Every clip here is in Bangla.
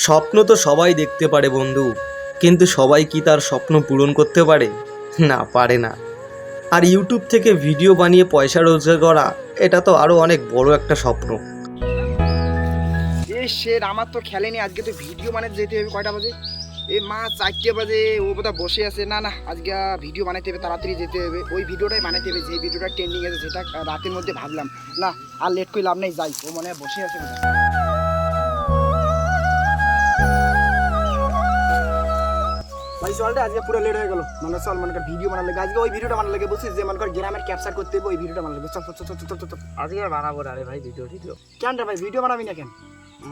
স্বপ্ন তো সবাই দেখতে পারে বন্ধু, কিন্তু সবাই কি তার স্বপ্ন পূরণ করতে পারে? না, পারে না। আর ইউটিউব থেকে ভিডিও বানিয়ে পয়সা রোজগার করা, এটা তো আরও অনেক বড় একটা স্বপ্ন। এ শের আমার তো খেলেনি, আজকে তো ভিডিও বানাতে যেতে হবে। কয়টা বাজে? এ মা 4টে বাজে, ও বোধহয় বসে আছে। না না, আজকে ভিডিও বানাতে হবে, তাড়াতাড়ি যেতে হবে। ওই ভিডিওটাই বানাতে হবে, যে ভিডিওটা ট্রেন্ডিং আছে, যেটা রাতের মধ্যে ভাবলাম। না আর লেট করে লাভ নেই, যাই। ও মনে হয় বসে আছে। ভাই চলটা, আজকে পুরো লেট হয়ে গেল। মানে চল, মনে কর ভিডিও বানার লাগে, আজকে ওই ভিডিওটা বানার লাগে বলছিস, যে মনে কর গ্রামের ক্যাপচার করতে হবে, ওই ভিডিওটা বানার লাগে। চল চল চল চল চল চল। আজকে আর বানাবো না রে ভাই ভিডিও। কেন রে ভাই ভিডিও বানাবি না কেন?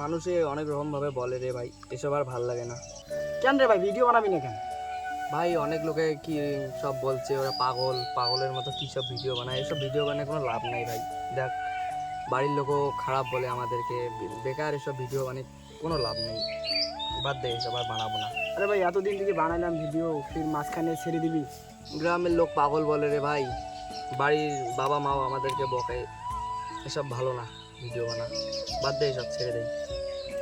মানুষে অনেক রকম ভাবে বলে রে ভাই, এসব আর ভাল লাগে না। কেন রে ভাই ভিডিও বানাবি না কেন? ভাই অনেক লোকে কি সব বলছে, ওরা পাগলের মতো কি সব ভিডিও বানায়। এসব ভিডিও বানায় কোনো লাভ নাই ভাই। দেখ, বাড়ির লোকও খারাপ বলে আমাদেরকে, বেকার এসব ভিডিও বানিয়ে কোনো লাভ নেই। বাদ দে, এসব আর বানাবো না। আরে ভাই এতদিন থেকে বানাইলাম ভিডিও, ফির মাঝখানে ছেড়ে দিবি? গ্রামের লোক পাগল বলে রে ভাই, বাড়ির বাবা মাও আমাদেরকে বকে। এসব ভালো না, ভিডিও বানা। বাদ দে, এসব ছেড়ে দেই।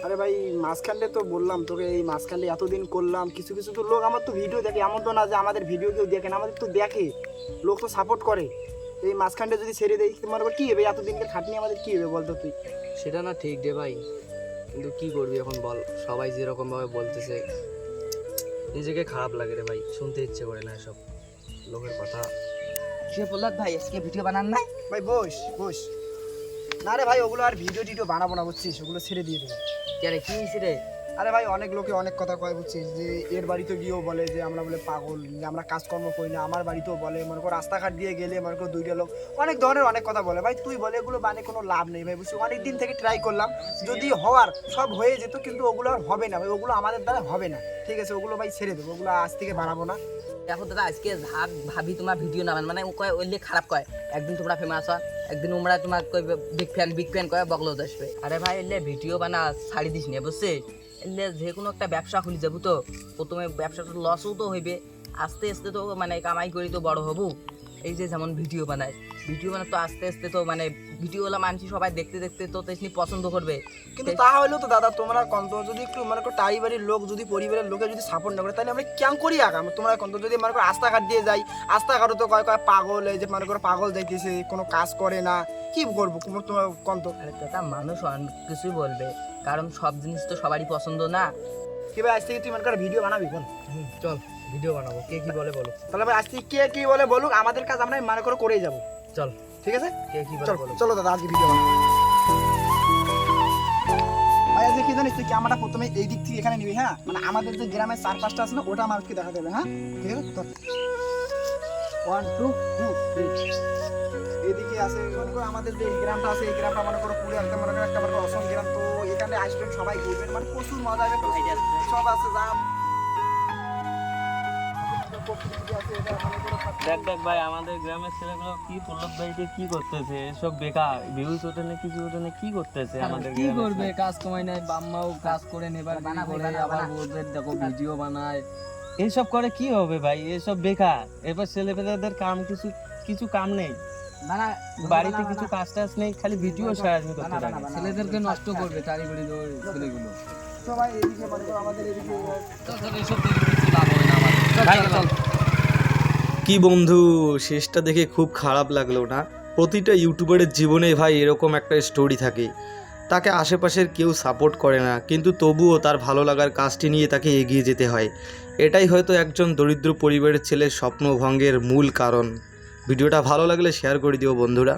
আরে ভাই মাঝখানটা তো বললাম তোকে, এই মাঝখানটা এতদিন করলাম, কিছু কিছু তো লোক আমার তো ভিডিও দেখে, এমন তো না যে আমাদের ভিডিও কেউ দেখে না, আমাদের তো দেখে, লোক তো সাপোর্ট করে। এই মাঝখানটা যদি ছেড়ে দেই, তোমার আবার কী হবে? এতদিনকে খাটনি আমাদের কী হবে বলতো তুই? সেটা না ঠিক রে ভাই, কিন্তু কি করবি এখন বল। সবাই যেরকম ভাবে বলতেছে, নিজেকে খারাপ লাগে রে ভাই, শুনতে ইচ্ছে করে না এসব লোকের কথা। সে বললাম ভাই আজকে ভিডিও বানান নাই। ভাই বস বস। না রে ভাই, ওগুলো আর ভিডিও টিডিও বানাবো না বুঝছিস, ওগুলো ছেড়ে দিয়ে দেবো। কে রে, কি হয়েছে রে? আরে ভাই অনেক লোকে অনেক কথা কয় বুঝছিস, যে এর বাড়িতে গিয়েও বলে যে আমরা বলে পাগল, যে আমরা কাজকর্ম করি না। আমার বাড়িতেও বলে, মনে কর রাস্তাঘাট দিয়ে গেলে মনে কর দুইটা লোক অনেক ধরনের অনেক কথা বলে। ভাই তুই বলে এগুলো বানিয়ে কোনো লাভ নেই ভাই, বুঝছিস? অনেক দিন থেকে ট্রাই করলাম, যদি হওয়ার সব হয়ে যেত, কিন্তু ওগুলো আর হবে না ভাই, ওগুলো আমাদের দ্বারা হবে না। ঠিক আছে, ওগুলো ভাই ছেড়ে দেবো, ওগুলো আজ থেকে বানাবো না। দেখো দাদা, আজকে ভাবি তোমার ভিডিও না মানে ও কয় ওইলে খারাপ কয়। একদিন তোমরা ফেমাস হয়, একদিন তোমরা তোমার কই বিগ ফ্যান কয়, বগলো আসবে। আরে ভাই এলে ভিডিও বানা ছাড়ি দিস নি, বুঝছিস? এলে যে কোনো একটা ব্যবসা খুলি যাবো, তো প্রথমে ব্যবসাটা লসও তো হইবে, আস্তে আস্তে তো মানে কামাই করি তো বড় হবো। এই যে যেমন ভিডিও বানায় তো আস্তে আস্তে তো মানে ভিডিওগুলো মানুষ সবাই দেখতে দেখতে তো তেমনি পছন্দ করবে। কিন্তু তা হলেও তো দাদা, তোমরা কন্ত যদি একটু মনে করো টাই বাড়ির লোক, যদি পরিবারের লোকে যদি সাপোর্ট না করে, তাহলে আমরা কেন করি আগাম? তোমরা কন্ত যদি মনে করো রাস্তাঘাট দিয়ে যাই, রাস্তাঘাটও তো কয় কয় পাগল, এই যে মনে করো পাগল যাইতেছে, কোনো কাজ করে না, কি করবো তোমার কন্ত? আরে দাদা, মানুষ অনেক কিছুই বলবে, কারণ সব জিনিস তো সবারই পছন্দ না। কি ভাই আজ থেকে তুই মনে করো ভিডিও বানাবি কোন? চল ভিডিও বানাবো, কে কি বলে বলো। তাহলে ভাই আজ থেকে কে কি বলে বলুক, আমাদের কাজ আমরা মনে করো করেই যাবো। চল, ঠিক আছে, কে কি বলে চল বলো। চলো দাদা আজকে ভিডিও বানাবো। ভাই আজকে কি জানিস, তুই ক্যামেরা প্রথমে এই দিক থেকে এখানে নিবি, হ্যাঁ? মানে আমাদের যে গ্রামের চারপাশটা আছে না, ওটা মানুষকে দেখাতে হবে, হ্যাঁ? ঠিক আছে, চল 1 2 3। এদিকে আছে মনে করো আমাদের যে গ্রামটা আছে, এই গ্রামটা মনে করো পুরো একটা মনে করো একটা মনে করো অসম গ্রাম। তো এখানে আসবেন সবাই, ঘুরবেন, মানে প্রচুর মজা হবে, সব আছে যা দেখ ভাই, আমাদের গ্রামের ছেলেগুলো কি পল্লব ভাইকে কি করতেছে, এসব বেকার ভিউজ ওঠে না, কিছু ওঠে না, কি করতেছে আমাদের কি গ্রামের করবে, ছেলে? কাজ কমাই নাই, বাম্মাও কাজ করে নেবার করে, আবার ওদের দেখো ভিডিও বানায়। এইসব করে কি হবে ভাই, এসব বেকার। এবার ছেলেপেলেদের কাম কিছু কাম নেই, বাড়িতে কিছু কাজ টাজ নেই, খালি ভিডিও শেয়ারিং করতে থাকে। ছেলেদেরকে নষ্ট করবে চারিবাড়ির ওই ছেলেগুলো। সবাই এদিকে মনে করো আমাদের এদিকে এইসব দেখে কিছু লাভ হবে না আমাদের। চল। কি বন্ধু, শেষটা দেখে খুব খারাপ লাগলো না? প্রতিটা ইউটিউবারের জীবনে ভাই এরকম একটা স্টোরি থাকে, তাকে আশেপাশের কেউ সাপোর্ট করে না, কিন্তু তবুও তার ভালো লাগার কাজটি নিয়ে তাকে এগিয়ে যেতে হয়। এটাই হয়তো একজন দরিদ্র পরিবারের ছেলের স্বপ্নভঙ্গের মূল কারণ। ভিডিওটা ভালো লাগলে শেয়ার করে দিও বন্ধুরা।